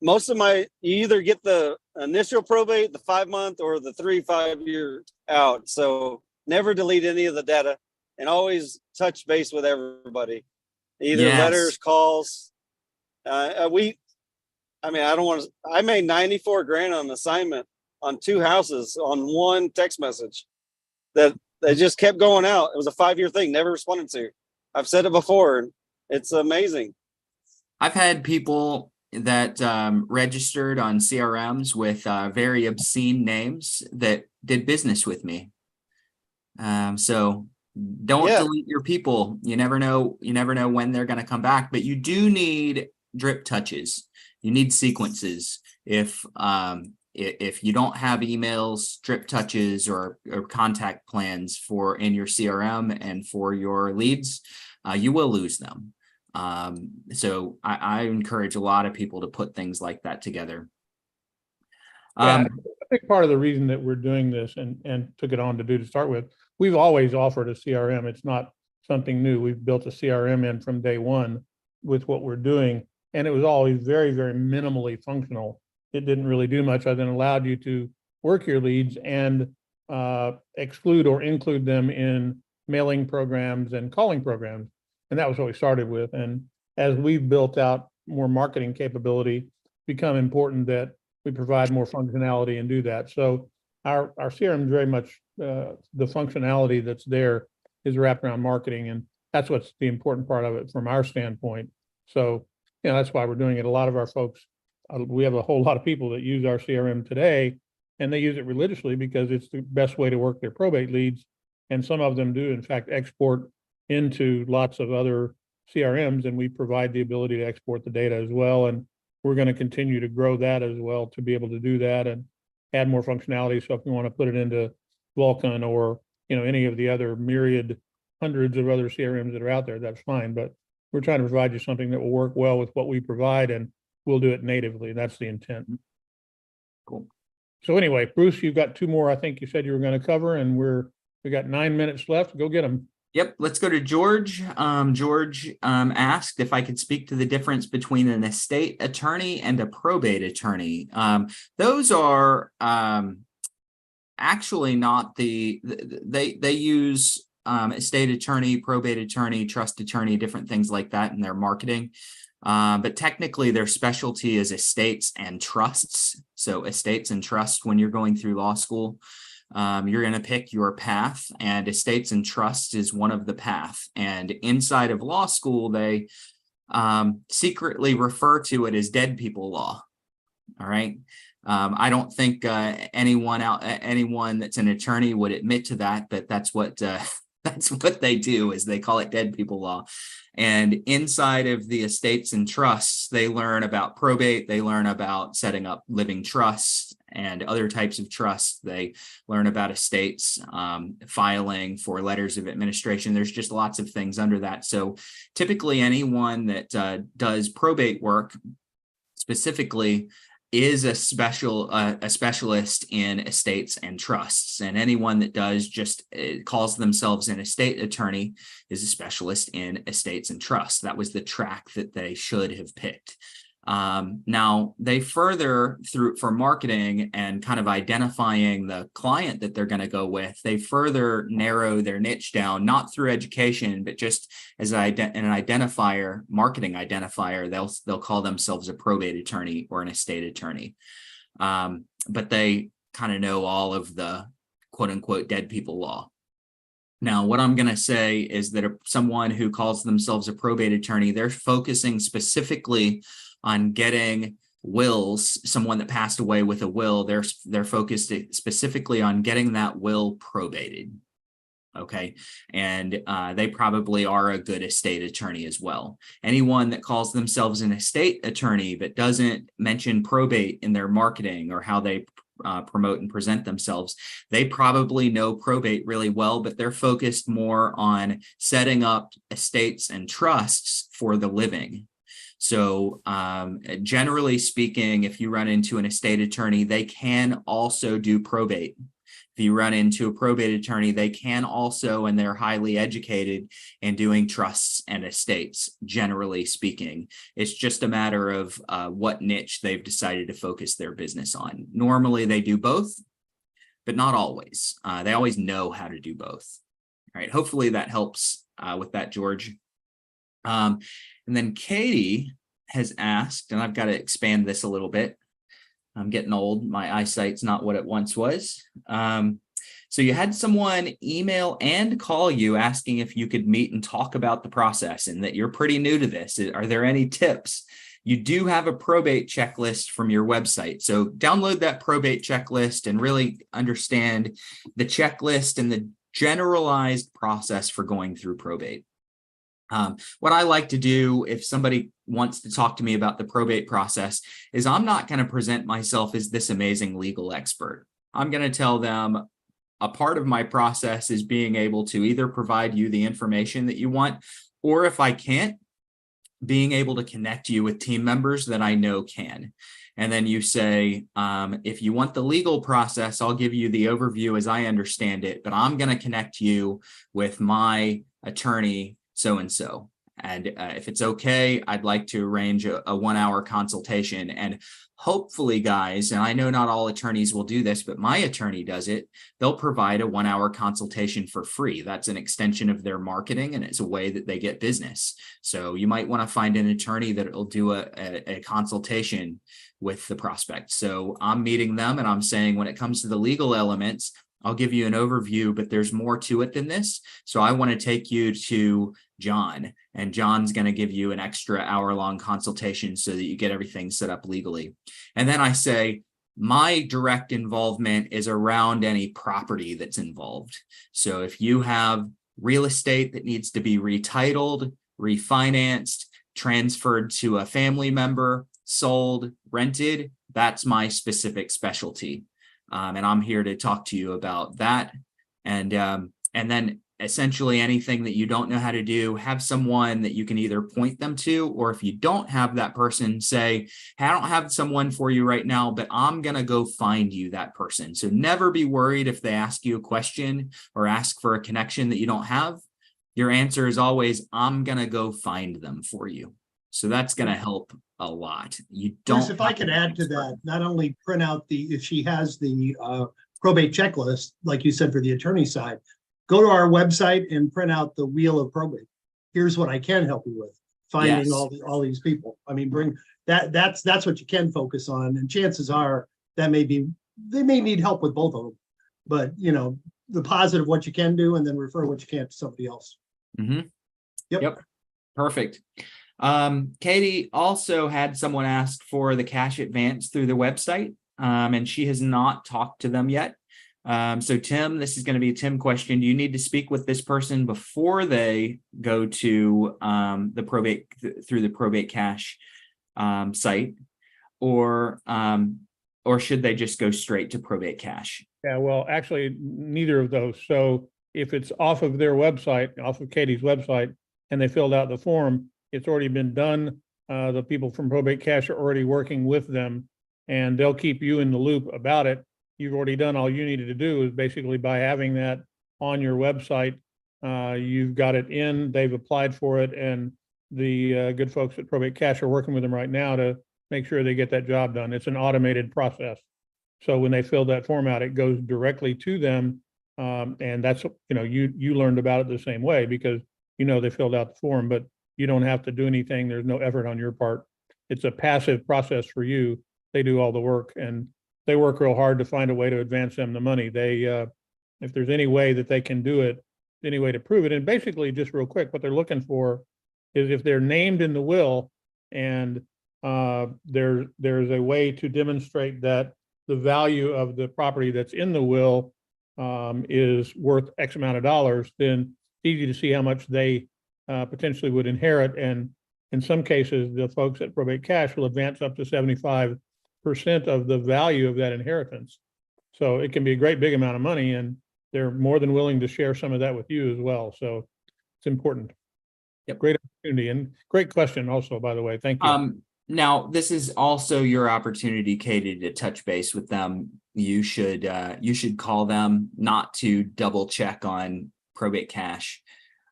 most of you either get the initial probate, the 5-month, or the 3-5 year out. So never delete any of the data and always touch base with everybody. Either Yes. letters, calls. I don't want to, I made 94 grand on assignment on 2 houses on one text message that they just kept going out. It was a 5-year thing, never responded to. I've said it before, and it's amazing. I've had people that registered on CRMs with very obscene names that did business with me. So don't Yeah. delete your people. You never know when they're going to come back, but you do need drip touches. You need sequences. If you don't have emails, drip touches, or contact plans for in your CRM and for your leads, you will lose them. So I encourage a lot of people to put things like that together. Yeah, I think part of the reason that we're doing this and took it on to start with, we've always offered a CRM. It's not something new. We've built a CRM in from day one with what we're doing, and it was always very, very minimally functional. It didn't really do much other than allowed you to work your leads and exclude or include them in mailing programs and calling programs. And that was what we started with. And as we've built out more marketing capability, it's become important that we provide more functionality and do that. So our CRM is very much the functionality that's there is wrapped around marketing, and that's what's the important part of it from our standpoint. So that's why we're doing it. A lot of our folks, we have a whole lot of people that use our CRM today, and they use it religiously because it's the best way to work their probate leads. And some of them do, in fact, export into lots of other CRMs, and we provide the ability to export the data as well. And we're going to continue to grow that as well to be able to do that and add more functionality. So if you want to put it into Vulcan or any of the other myriad hundreds of other CRMs that are out there, that's fine. But we're trying to provide you something that will work well with what we provide, and we'll do it natively. That's the intent. Cool. So anyway, Bruce, you've got 2 more. I think you said you were going to cover, and we got 9 minutes left. Go get them. Yep, let's go to George. George asked if I could speak to the difference between an estate attorney and a probate attorney. Those are actually not they use estate attorney, probate attorney, trust attorney, different things like that in their marketing. But technically their specialty is estates and trusts. So estates and trusts, when you're going through law school, you're going to pick your path, and estates and trusts is one of the path. And inside of law school, they secretly refer to it as dead people law. All right. I don't think anyone that's an attorney would admit to that, but that's what they do, is they call it dead people law. And inside of the estates and trusts, they learn about probate, they learn about setting up living trusts, and other types of trusts. They learn about estates, filing for letters of administration. There's just lots of things under that. So typically anyone that does probate work specifically is a specialist in estates and trusts, and anyone that does just calls themselves an estate attorney is a specialist in estates and trusts. That was the track that they should have picked. Now they further for marketing and kind of identifying the client that they're going to go with, they further narrow their niche down, not through education, but just as an identifier, marketing identifier. They'll call themselves a probate attorney or an estate attorney. But they kind of know all of the quote unquote dead people law. Now, what I'm going to say is that someone who calls themselves a probate attorney, they're focusing specifically on getting wills. Someone that passed away with a will, they're focused specifically on getting that will probated. Okay. And they probably are a good estate attorney as well. Anyone that calls themselves an estate attorney but doesn't mention probate in their marketing or how they promote and present themselves, they probably know probate really well, but they're focused more on setting up estates and trusts for the living. So generally speaking, if you run into an estate attorney, they can also do probate. If you run into a probate attorney, they can also, and they're highly educated in doing trusts and estates, generally speaking. It's just a matter of what niche they've decided to focus their business on. Normally they do both, but not always. They always know how to do both. All right, hopefully that helps with that, George. And then Katie has asked, and I've got to expand this a little bit. I'm getting old. My eyesight's not what it once was. So you had someone email and call you asking if you could meet and talk about the process, and that you're pretty new to this. Are there any tips? You do have a probate checklist from your website. So download that probate checklist and really understand the checklist and the generalized process for going through probate. What I like to do if somebody wants to talk to me about the probate process is I'm not going to present myself as this amazing legal expert. I'm going to tell them a part of my process is being able to either provide you the information that you want, or if I can't, being able to connect you with team members that I know can. And then you say, if you want the legal process, I'll give you the overview as I understand it, but I'm going to connect you with my attorney so-and-so. And if it's okay, I'd like to arrange a 1-hour consultation. And hopefully, guys, and I know not all attorneys will do this, but my attorney does it. They'll provide a 1-hour consultation for free. That's an extension of their marketing, and it's a way that they get business. So you might want to find an attorney that will do a consultation with the prospect. So I'm meeting them and I'm saying, when it comes to the legal elements, I'll give you an overview, but there's more to it than this. So I want to take you to John, and John's going to give you an extra hour-long consultation so that you get everything set up legally. And then I say, my direct involvement is around any property that's involved. So if you have real estate that needs to be retitled, refinanced, transferred to a family member, sold, rented, that's my specific specialty. And I'm here to talk to you about that. And then essentially anything that you don't know how to do, have someone that you can either point them to, or if you don't have that person, say, hey, I don't have someone for you right now, but I'm going to go find you that person. So never be worried if they ask you a question or ask for a connection that you don't have. Your answer is always, I'm going to go find them for you. So that's going to help a lot. You don't. Bruce, if I can add to that, not only print out if she has the probate checklist, like you said, for the attorney side, go to our website and print out the wheel of probate. Here's what I can help you with, finding all these people. I mean, bring that's what you can focus on. And chances are they may need help with both of them, but the positive, what you can do, and then refer what you can't to somebody else. Mm-hmm. Yep. Perfect. Katie also had someone ask for the cash advance through the website, and she has not talked to them yet. So Tim, this is going to be a Tim question. Do you need to speak with this person before they go to the probate through the probate cash site, or or should they just go straight to probate cash? Yeah, well, actually, neither of those. So if it's off of their website, off of Katie's website, and they filled out the form, it's already been done. The people from Probate Cash are already working with them, and they'll keep you in the loop about it. You've already done all you needed to do is basically by having that on your website, you've got it in, they've applied for it, and the good folks at Probate Cash are working with them right now to make sure they get that job done. It's an automated process. So when they fill that form out, it goes directly to them. And that's, you learned about it the same way because, they filled out the form, but you don't have to do anything. There's no effort on your part. It's a passive process for you. They do all the work and they work real hard to find a way to advance them the money. If there's any way that they can do it, any way to prove it. And basically, just real quick, what they're looking for is if they're named in the will and there's a way to demonstrate that the value of the property that's in the will is worth X amount of dollars, then it's easy to see how much they potentially would inherit. And in some cases, the folks at Probate Cash will advance up to 75% of the value of that inheritance. So it can be a great big amount of money, and they're more than willing to share some of that with you as well. So it's important. Yep. Great opportunity and great question also, by the way. Thank you. Now, this is also your opportunity, Katie, to touch base with them. You should call them, not to double check on Probate Cash,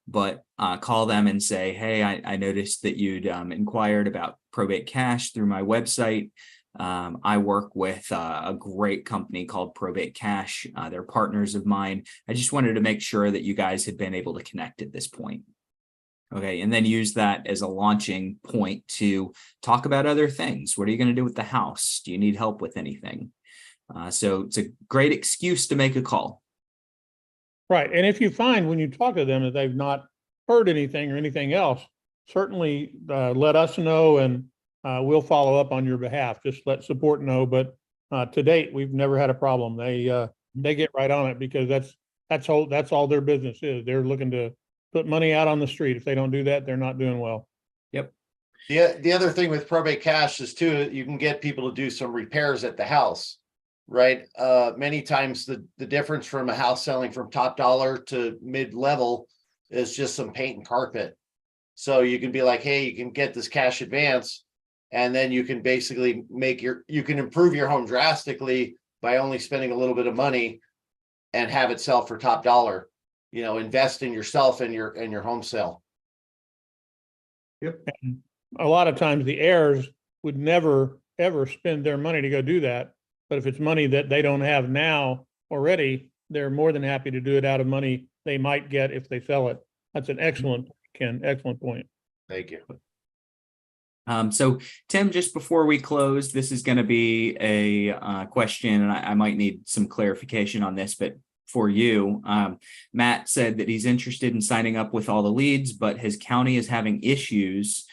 but call them and say, hey, I noticed that you'd inquired about Probate Cash through my website. I work with a great company called Probate Cash. They're partners of mine. I just wanted to make sure that you guys had been able to connect at this point. Okay, and then use that as a launching point to talk about other things. What are you going to do with the house? Do you need help with anything? So it's a great excuse to make a call. Right. And if you find when you talk to them that they've not heard anything or anything else, certainly let us know and we'll follow up on your behalf. Just let support know. But to date, we've never had a problem. They get right on it because that's all their business is. They're looking to put money out on the street. If they don't do that, they're not doing well. Yep. The other thing with Probate Cash is too, you can get people to do some repairs at the house, right? Many times the difference from a house selling from top dollar to mid-level is just some paint and carpet. So you can be like, hey, you can get this cash advance, and then you can basically you can improve your home drastically by only spending a little bit of money and have it sell for top dollar. Invest in yourself and your home sale. Yep. And a lot of times the heirs would never, ever spend their money to go do that. But if it's money that they don't have now already, they're more than happy to do it out of money they might get if they sell it. That's an excellent, Ken, excellent point. Thank you. So Tim, just before we close, this is going to be a question, and I might need some clarification on this, but for you, Matt said that he's interested in signing up with all the leads, but his county is having issues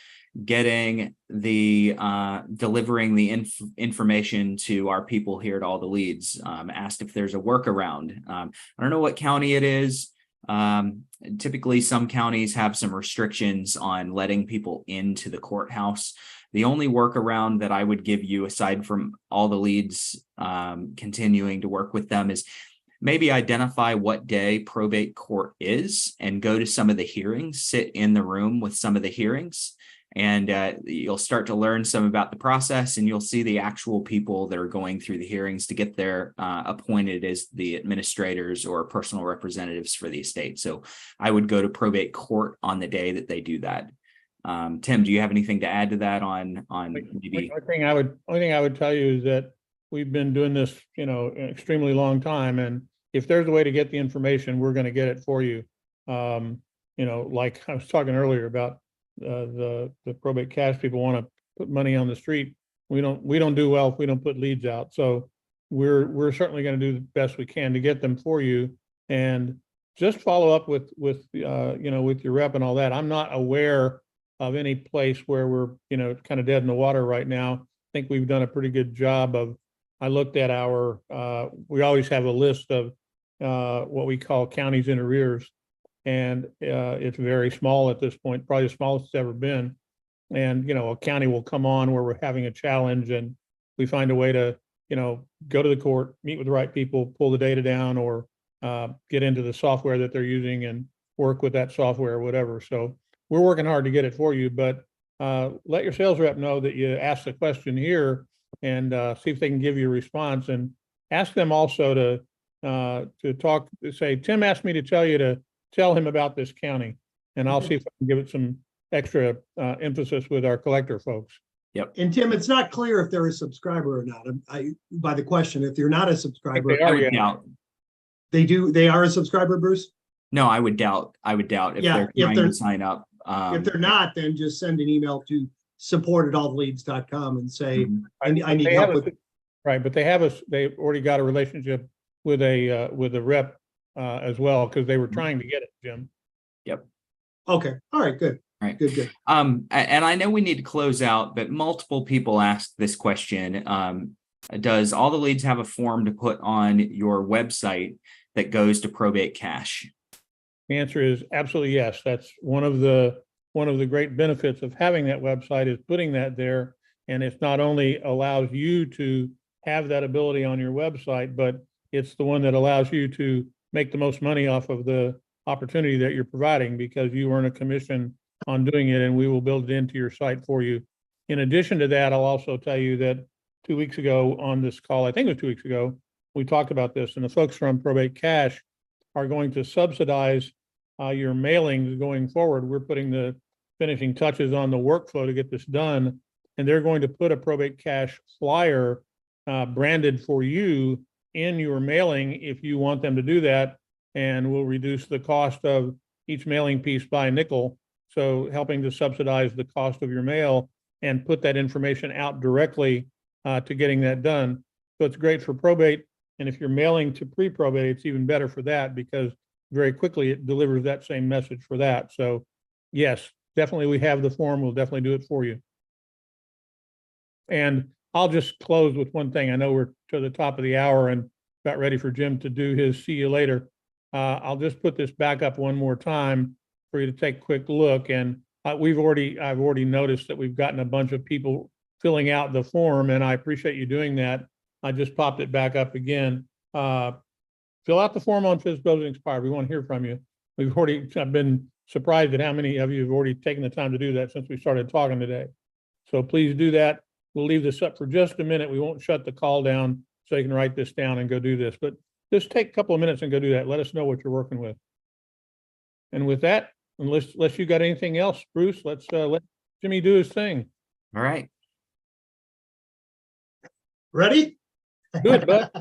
getting the delivering the information to our people here at all the leads. Asked if there's a workaround. I don't know what county it is. Typically some counties have some restrictions on letting people into the courthouse. The only workaround that I would give you, aside from all the leads continuing to work with them, is maybe identify what day probate court is and go to some of the hearings, sit in the room with some of the hearings, and you'll start to learn some about the process, and you'll see the actual people that are going through the hearings to get their appointed as the administrators or personal representatives for the estate. So I would go to probate court on the day that they do that. Tim, do you have anything to add to that on maybe? The only thing I would tell you is that we've been doing this, an extremely long time. And if there's a way to get the information, we're going to get it for you. Like I was talking earlier about the Probate Cash people want to put money on the street. We don't do well if we don't put leads out. So we're certainly going to do the best we can to get them for you, and just follow up with your rep and all that. I'm not aware of any place where we're kind of dead in the water right now. I think we've done a pretty good job of. I looked at we always have a list of what we call counties in arrears, and it's very small at this point, probably the smallest it's ever been. And, a county will come on where we're having a challenge and we find a way to go to the court, meet with the right people, pull the data down, or get into the software that they're using and work with that software or whatever. So we're working hard to get it for you, but let your sales rep know that you asked the question here and see if they can give you a response, and ask them also to talk, to say, Tim asked me to tell him about this county, and I'll see if I can give it some extra emphasis with our collector folks. Yep. And Tim, it's not clear if they're a subscriber or not. By the question, if you're not a subscriber, they are, I would yeah. doubt. they are a subscriber, Bruce? No, I would doubt if Yeah, they're if trying they're- to sign up. If they're not, then just send an email to support@alltheleads.com and say, Mhm. I need They help have with. Right, but they've already got a relationship with a rep as well, because they were trying to get it, Jim. Okay, all right, good. Right. Good. And I know we need to close out, but multiple people asked this question. Does All the Leads have a form to put on your website that goes to Probate Cash? The answer is absolutely yes. That's one of the great benefits of having that website, is putting that there. And it's not only allows you to have that ability on your website, but it's the one that allows you to make the most money off of the opportunity that you're providing, because you earn a commission on doing it, and we will build it into your site for you. In addition to that, I'll also tell you that 2 weeks ago on this call, I think it was 2 weeks ago, we talked about this, and the folks from Probate Cash are going to subsidize your mailings going forward. We're putting the finishing touches on the workflow to get this done, and they're going to put a Probate Cash flyer branded for you in your mailing if you want them to do that, and we'll reduce the cost of each mailing piece by a nickel. So helping to subsidize the cost of your mail and put that information out directly to getting that done. So it's great for probate. And if you're mailing to pre-probate, it's even better for that, because very quickly it delivers that same message for that. So yes, definitely we have the form. We'll definitely do it for you. And I'll just close with one thing. I know we're to the top of the hour and about ready for Jim to do his see you later. I'll just put this back up one more time for you to take a quick look. And I've already noticed that we've gotten a bunch of people filling out the form, and I appreciate you doing that. I just popped it back up again. Fill out the form on FSBO Expired. We want to hear from you. I've been surprised at how many of you have already taken the time to do that since we started talking today. So please do that. We'll leave this up for just a minute. We won't shut the call down, so you can write this down and go do this. But just take a couple of minutes and go do that. Let us know what you're working with. And with that, unless you got anything else, Bruce, let's let Jimmy do his thing. All right. Ready? Good, bud.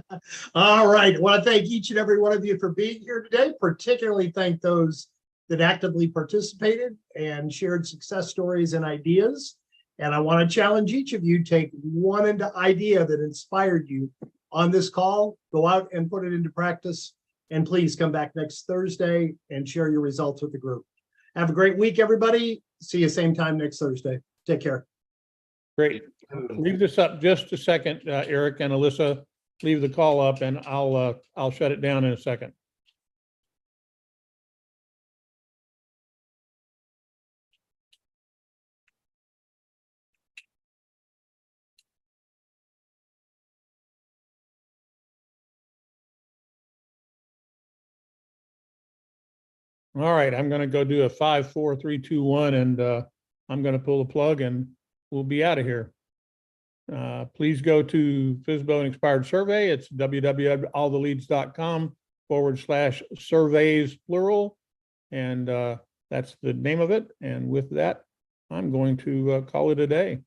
All right. I want to thank each and every one of you for being here today, particularly thank those that actively participated and shared success stories and ideas. And I want to challenge each of you, take one idea that inspired you on this call, go out and put it into practice, and please come back next Thursday and share your results with the group. Have a great week, everybody. See you same time next Thursday. Take care. Great. Leave this up just a second, Eric and Alyssa. Leave the call up, and I'll shut it down in a second. All right, I'm going to go do a 5, 4, 3, 2, 1, and I'm going to pull the plug, and we'll be out of here. Please go to FSBO and Expired Survey. It's www.alltheleads.com/surveys plural, and that's the name of it. And with that, I'm going to call it a day.